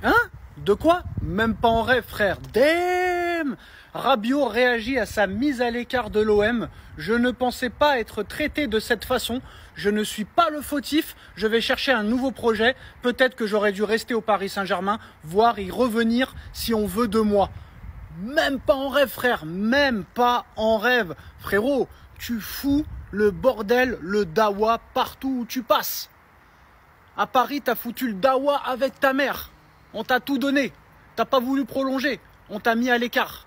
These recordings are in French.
Hein? De quoi? Même pas en rêve, frère. Damn! Rabiot réagit à sa mise à l'écart de l'OM. Je ne pensais pas être traité de cette façon. Je ne suis pas le fautif. Je vais chercher un nouveau projet. Peut-être que j'aurais dû rester au Paris Saint-Germain, voire y revenir si on veut de moi. Même pas en rêve, frère. Même pas en rêve. Frérot, tu fous le bordel, le dawa partout où tu passes. À Paris, t'as foutu le dawa avec ta mère. On t'a tout donné. T'as pas voulu prolonger. On t'a mis à l'écart.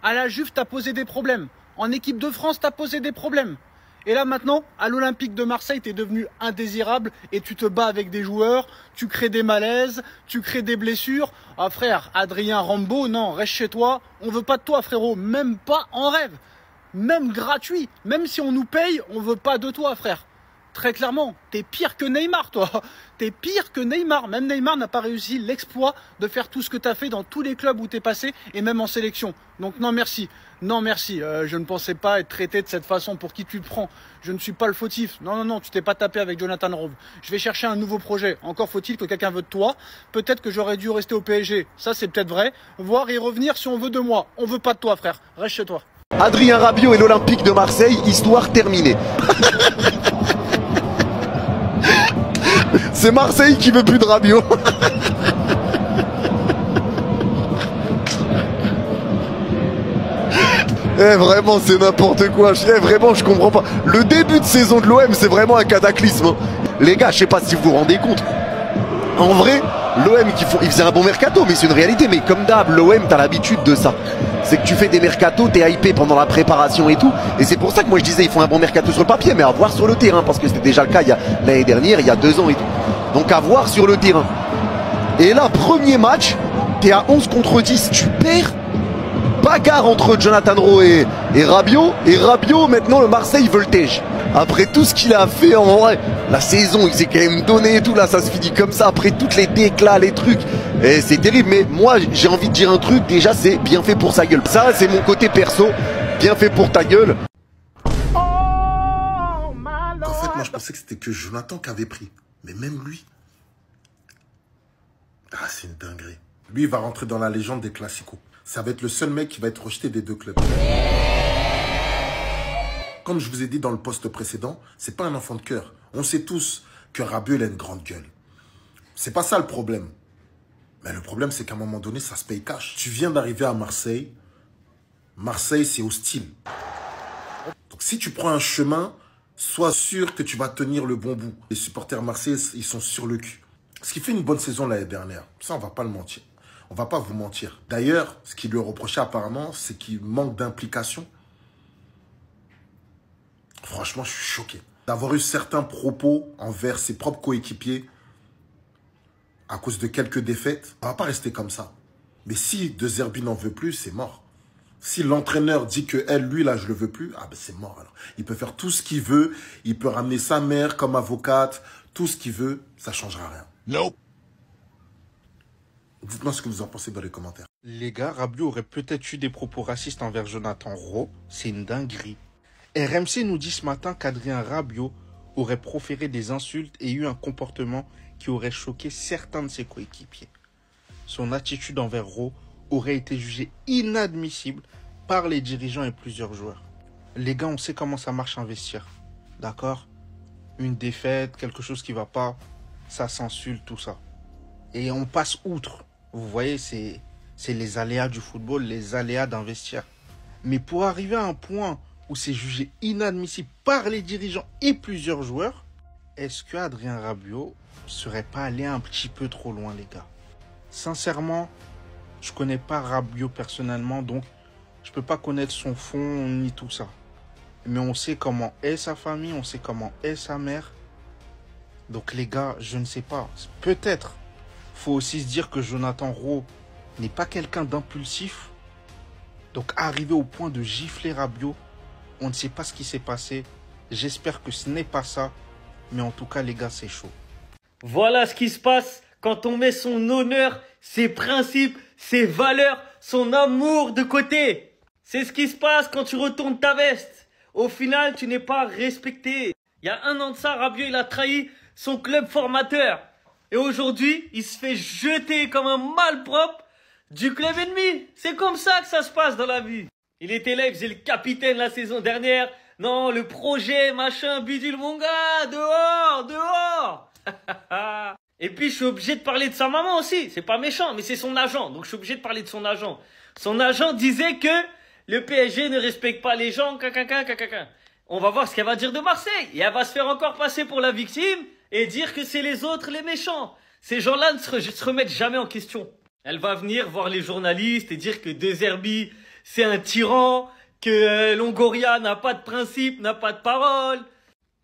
À la Juve, t'as posé des problèmes. En équipe de France, t'as posé des problèmes. Et là maintenant, à l'Olympique de Marseille, t'es devenu indésirable et tu te bats avec des joueurs, tu crées des malaises, tu crées des blessures. Ah frère, Adrien Rambo, non, reste chez toi. On veut pas de toi, frérot. Même pas en rêve. Même gratuit. Même si on nous paye, on veut pas de toi, frère. Très clairement, t'es pire que Neymar, toi. T'es pire que Neymar. Même Neymar n'a pas réussi l'exploit de faire tout ce que t'as fait dans tous les clubs où t'es passé et même en sélection. Donc non merci. Non merci. Je ne pensais pas être traité de cette façon. Pour qui tu te prends? Je ne suis pas le fautif. Non, non, non, tu t'es pas tapé avec Jonathan Rove. Je vais chercher un nouveau projet. Encore faut-il que quelqu'un veut de toi. Peut-être que j'aurais dû rester au PSG. Ça, c'est peut-être vrai. Voir y revenir si on veut de moi. On veut pas de toi, frère. Reste chez toi. Adrien Rabiot et l'Olympique de Marseille, histoire terminée. C'est Marseille qui veut plus de Rabiot. Vraiment, c'est n'importe quoi. Vraiment, je comprends pas. Le début de saison de l'OM, c'est vraiment un cataclysme. Hein. Les gars, je sais pas si vous vous rendez compte. En vrai, l'OM, il faisait un bon mercato, mais c'est une réalité. Mais comme d'hab, l'OM, t'as l'habitude de ça. C'est que tu fais des mercatos, t'es hypé pendant la préparation et tout. Et c'est pour ça que moi je disais, ils font un bon mercato sur le papier, mais à voir sur le terrain. Parce que c'était déjà le cas l'année dernière, il y a 2 ans et tout. Donc à voir sur le terrain. Et là, premier match, t'es à 11 contre 10, tu perds. Bagarre entre Jonathan Rowe et Rabiot. Et Rabiot, maintenant, le Marseille voltige. Après tout ce qu'il a fait, en vrai, la saison, il s'est quand même donné et tout. Là, ça se finit comme ça. Après toutes les déclats, les trucs. Et c'est terrible. Mais moi, j'ai envie de dire un truc. Déjà, c'est bien fait pour sa gueule. Ça, c'est mon côté perso. Bien fait pour ta gueule. En fait, moi, je pensais que c'était que Jonathan qui avait pris. Mais même lui. Ah, c'est une dinguerie. Lui, il va rentrer dans la légende des classicos. Ça va être le seul mec qui va être rejeté des 2 clubs. Comme je vous ai dit dans le post précédent, c'est pas un enfant de cœur. On sait tous que Rabiot, il a une grande gueule. C'est pas ça le problème. Mais le problème, c'est qu'à un moment donné, ça se paye cash. Tu viens d'arriver à Marseille. Marseille, c'est hostile. Donc si tu prends un chemin, sois sûr que tu vas tenir le bon bout. Les supporters marseillais, ils sont sur le cul. Ce qui fait une bonne saison l'année dernière. Ça, on va pas le mentir. On va pas vous mentir. D'ailleurs, ce qu'il lui reprochait apparemment, c'est qu'il manque d'implication. Franchement, je suis choqué. D'avoir eu certains propos envers ses propres coéquipiers à cause de quelques défaites. On va pas rester comme ça. Mais si De Zerbi n'en veut plus, c'est mort. Si l'entraîneur dit que lui, là, je le veux plus, ah ben c'est mort alors. Il peut faire tout ce qu'il veut. Il peut ramener sa mère comme avocate. Tout ce qu'il veut, ça changera rien. Nope. Dites-moi ce que vous en pensez dans les commentaires. Les gars, Rabiot aurait peut-être eu des propos racistes envers Jonathan Rowe. C'est une dinguerie. RMC nous dit ce matin qu'Adrien Rabiot aurait proféré des insultes et eu un comportement qui aurait choqué certains de ses coéquipiers. Son attitude envers Rowe aurait été jugée inadmissible par les dirigeants et plusieurs joueurs. Les gars, on sait comment ça marche un vestiaire. D'accord? Une défaite, quelque chose qui va pas, ça s'insulte, tout ça. Et on passe outre. Vous voyez, c'est les aléas du football, les aléas d'un vestiaire. Mais pour arriver à un point où c'est jugé inadmissible par les dirigeants et plusieurs joueurs, est-ce que Adrien Rabiot serait pas allé un petit peu trop loin, les gars? Sincèrement, je connais pas Rabiot personnellement, donc je peux pas connaître son fond ni tout ça. Mais on sait comment est sa famille, on sait comment est sa mère. Donc les gars, je ne sais pas. Peut-être. Faut aussi se dire que Jonathan Rowe n'est pas quelqu'un d'impulsif. Donc arriver au point de gifler Rabiot, on ne sait pas ce qui s'est passé. J'espère que ce n'est pas ça. Mais en tout cas, les gars, c'est chaud. Voilà ce qui se passe quand on met son honneur, ses principes, ses valeurs, son amour de côté. C'est ce qui se passe quand tu retournes ta veste. Au final, tu n'es pas respecté. Il y a 1 an de ça, Rabiot, il a trahi son club formateur. Et aujourd'hui, il se fait jeter comme un malpropre du club ennemi. C'est comme ça que ça se passe dans la vie. Il était là, il faisait le capitaine la saison dernière. Non, le projet, machin, bidule, mon gars, dehors, dehors. Et puis, je suis obligé de parler de sa maman aussi. C'est pas méchant, mais c'est son agent. Donc, je suis obligé de parler de son agent. Son agent disait que le PSG ne respecte pas les gens, On va voir ce qu'elle va dire de Marseille. Et elle va se faire encore passer pour la victime et dire que c'est les autres les méchants. Ces gens-là ne se remettent jamais en question. Elle va venir voir les journalistes et dire que De Zerbi, c'est un tyran, que Longoria n'a pas de principe, n'a pas de parole,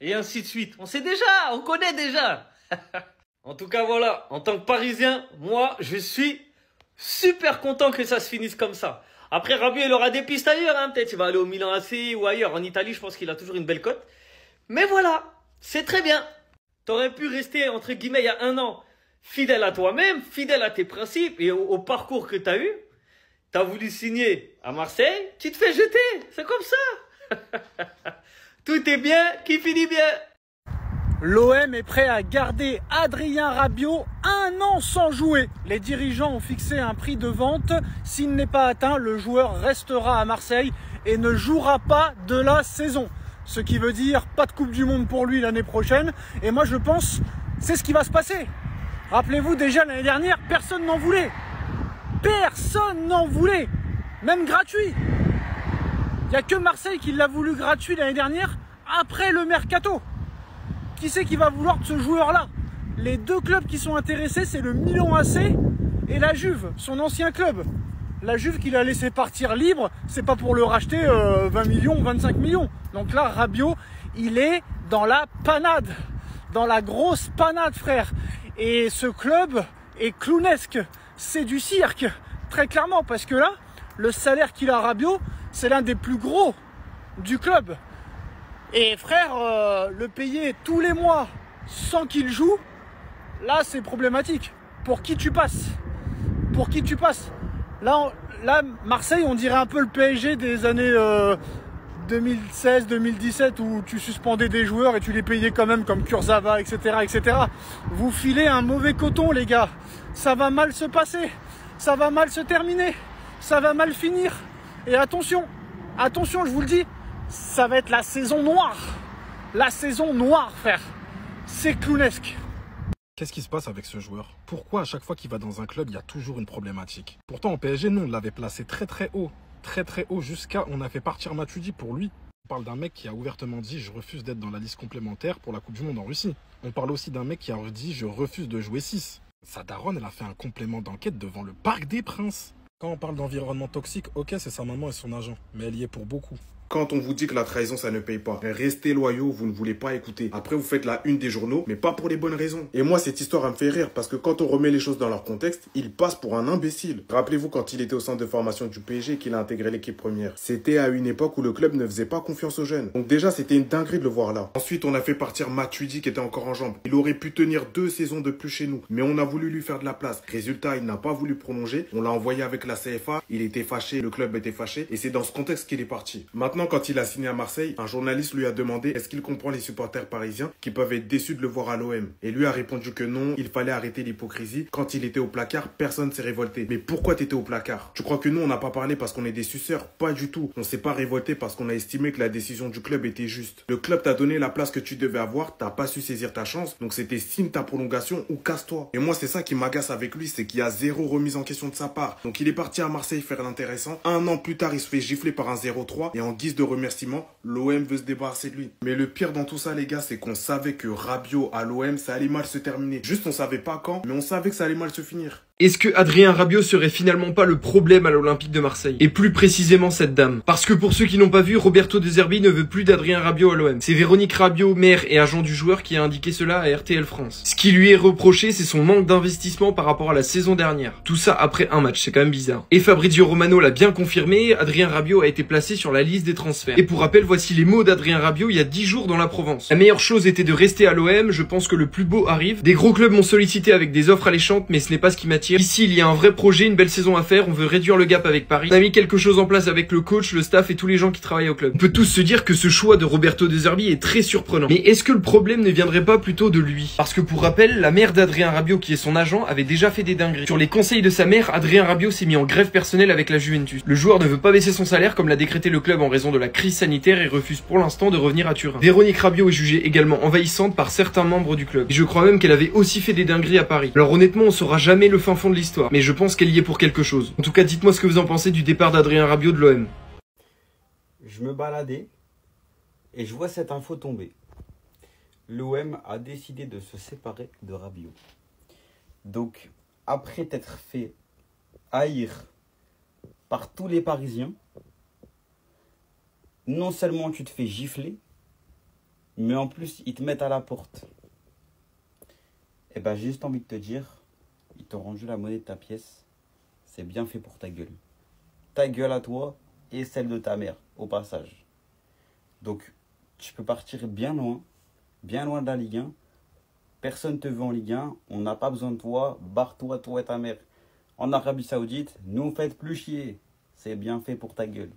et ainsi de suite. On sait déjà, on connaît déjà. En tout cas, voilà, en tant que Parisien, moi, je suis super content que ça se finisse comme ça. Après, Rabiot, il aura des pistes ailleurs, hein. Peut-être il va aller au Milan AC ou ailleurs. En Italie, je pense qu'il a toujours une belle cote. Mais voilà, c'est très bien. T'aurais pu rester, entre guillemets, il y a 1 an, fidèle à toi-même, fidèle à tes principes et au parcours que t'as eu. T'as voulu signer à Marseille, tu te fais jeter. C'est comme ça. Tout est bien qui finit bien. L'OM est prêt à garder Adrien Rabiot 1 an sans jouer. Les dirigeants ont fixé un prix de vente. S'il n'est pas atteint, le joueur restera à Marseille et ne jouera pas de la saison. Ce qui veut dire pas de Coupe du Monde pour lui l'année prochaine. Et moi je pense c'est ce qui va se passer. Rappelez-vous déjà l'année dernière, personne n'en voulait. Personne n'en voulait. Même gratuit. Il n'y a que Marseille qui l'a voulu gratuit l'année dernière après le mercato. Qui c'est qui va vouloir de ce joueur-là? Les 2 clubs qui sont intéressés, c'est le Milan AC et la Juve, son ancien club. La Juve qu'il a laissé partir libre, c'est pas pour le racheter 20 millions, 25 millions. Donc là, Rabiot, il est dans la panade, dans la grosse panade, frère. Et ce club est clownesque, c'est du cirque, très clairement, parce que là, le salaire qu'il a Rabiot, c'est l'un des plus gros du club. Et frère, le payer tous les mois sans qu'il joue, là c'est problématique. Pour qui tu passes? Pour qui tu passes? Là, Marseille, on dirait un peu le PSG des années 2016-2017 où tu suspendais des joueurs et tu les payais quand même comme Kurzawa, etc., etc. Vous filez un mauvais coton, les gars. Ça va mal se passer. Ça va mal se terminer. Ça va mal finir. Et attention, attention, je vous le dis, ça va être la saison noire. La saison noire, frère. C'est clownesque. Qu'est-ce qui se passe avec ce joueur? Pourquoi à chaque fois qu'il va dans un club, il y a toujours une problématique? Pourtant, en PSG, nous, on l'avait placé très très haut. Très très haut, jusqu'à on a fait partir Matuidi pour lui. On parle d'un mec qui a ouvertement dit « Je refuse d'être dans la liste complémentaire pour la Coupe du Monde en Russie ». On parle aussi d'un mec qui a dit « Je refuse de jouer 6 ». Sa daronne, elle a fait un complément d'enquête devant le Parc des Princes. Quand on parle d'environnement toxique, ok, c'est sa maman et son agent, mais elle y est pour beaucoup. Quand on vous dit que la trahison, ça ne paye pas, restez loyaux, vous ne voulez pas écouter. Après, vous faites la une des journaux, mais pas pour les bonnes raisons. Et moi, cette histoire, elle me fait rire, parce que quand on remet les choses dans leur contexte, il passe pour un imbécile. Rappelez-vous quand il était au centre de formation du PSG et qu'il a intégré l'équipe première. C'était à une époque où le club ne faisait pas confiance aux jeunes. Donc déjà, c'était une dinguerie de le voir là. Ensuite, on a fait partir Matuidi qui était encore en jambes. Il aurait pu tenir 2 saisons de plus chez nous, mais on a voulu lui faire de la place. Résultat, il n'a pas voulu prolonger. On l'a envoyé avec la CFA, il était fâché, le club était fâché, et c'est dans ce contexte qu'il est parti. Maintenant, quand il a signé à Marseille, un journaliste lui a demandé est-ce qu'il comprend les supporters parisiens qui peuvent être déçus de le voir à l'OM. Et lui a répondu que non, il fallait arrêter l'hypocrisie. Quand il était au placard, personne s'est révolté. Mais pourquoi t'étais au placard? Tu crois que nous, on n'a pas parlé parce qu'on est des suceurs? Pas du tout. On s'est pas révolté parce qu'on a estimé que la décision du club était juste. Le club t'a donné la place que tu devais avoir, t'as pas su saisir ta chance, donc c'était signe ta prolongation ou casse-toi. Et moi, c'est ça qui m'agace avec lui, c'est qu'il y a zéro remise en question de sa part. Donc il est parti à Marseille faire l'intéressant. 1 an plus tard, il se fait gifler par un 0-3 et en guise de remerciement, l'OM veut se débarrasser de lui. Mais le pire dans tout ça, les gars, c'est qu'on savait que Rabiot à l'OM, ça allait mal se terminer. Juste, on savait pas quand, mais on savait que ça allait mal se finir. Est-ce que Adrien Rabiot serait finalement pas le problème à l'Olympique de Marseille? Et plus précisément cette dame. Parce que pour ceux qui n'ont pas vu, Roberto De Zerbi ne veut plus d'Adrien Rabiot à l'OM. C'est Véronique Rabiot, mère et agent du joueur, qui a indiqué cela à RTL France. Ce qui lui est reproché, c'est son manque d'investissement par rapport à la saison dernière. Tout ça après un match, c'est quand même bizarre. Et Fabrizio Romano l'a bien confirmé, Adrien Rabiot a été placé sur la liste des transferts. Et pour rappel, voici les mots d'Adrien Rabiot il y a 10 jours dans la Provence. La meilleure chose était de rester à l'OM, je pense que le plus beau arrive. Des gros clubs m'ont sollicité avec des offres alléchantes, mais ce n'est pas ce qui m'attire. partir. Ici, il y a un vrai projet, une belle saison à faire, on veut réduire le gap avec Paris. On a mis quelque chose en place avec le coach, le staff et tous les gens qui travaillent au club. On peut tous se dire que ce choix de Roberto De Zerbi est très surprenant. Mais est-ce que le problème ne viendrait pas plutôt de lui? Parce que pour rappel, la mère d'Adrien Rabiot, qui est son agent, avait déjà fait des dingueries. Sur les conseils de sa mère, Adrien Rabiot s'est mis en grève personnelle avec la Juventus. Le joueur ne veut pas baisser son salaire comme l'a décrété le club en raison de la crise sanitaire et refuse pour l'instant de revenir à Turin. Véronique Rabiot est jugée également envahissante par certains membres du club. Et je crois même qu'elle avait aussi fait des dingueries à Paris. Alors honnêtement, on saura jamais le fin fond de l'histoire, mais je pense qu'elle y est pour quelque chose. En tout cas, dites-moi ce que vous en pensez du départ d'Adrien Rabiot de l'OM. Je me baladais et je vois cette info tomber. L'OM a décidé de se séparer de Rabiot. Donc, après t'être fait haïr par tous les Parisiens, non seulement tu te fais gifler, mais en plus ils te mettent à la porte. Et ben j'ai juste envie de te dire, ils t'ont rendu la monnaie de ta pièce, c'est bien fait pour ta gueule. Ta gueule à toi et celle de ta mère, au passage. Donc, tu peux partir bien loin de la Ligue 1. Personne ne te veut en Ligue 1, on n'a pas besoin de toi, barre-toi, toi et ta mère. En Arabie Saoudite, nous faites plus chier, c'est bien fait pour ta gueule.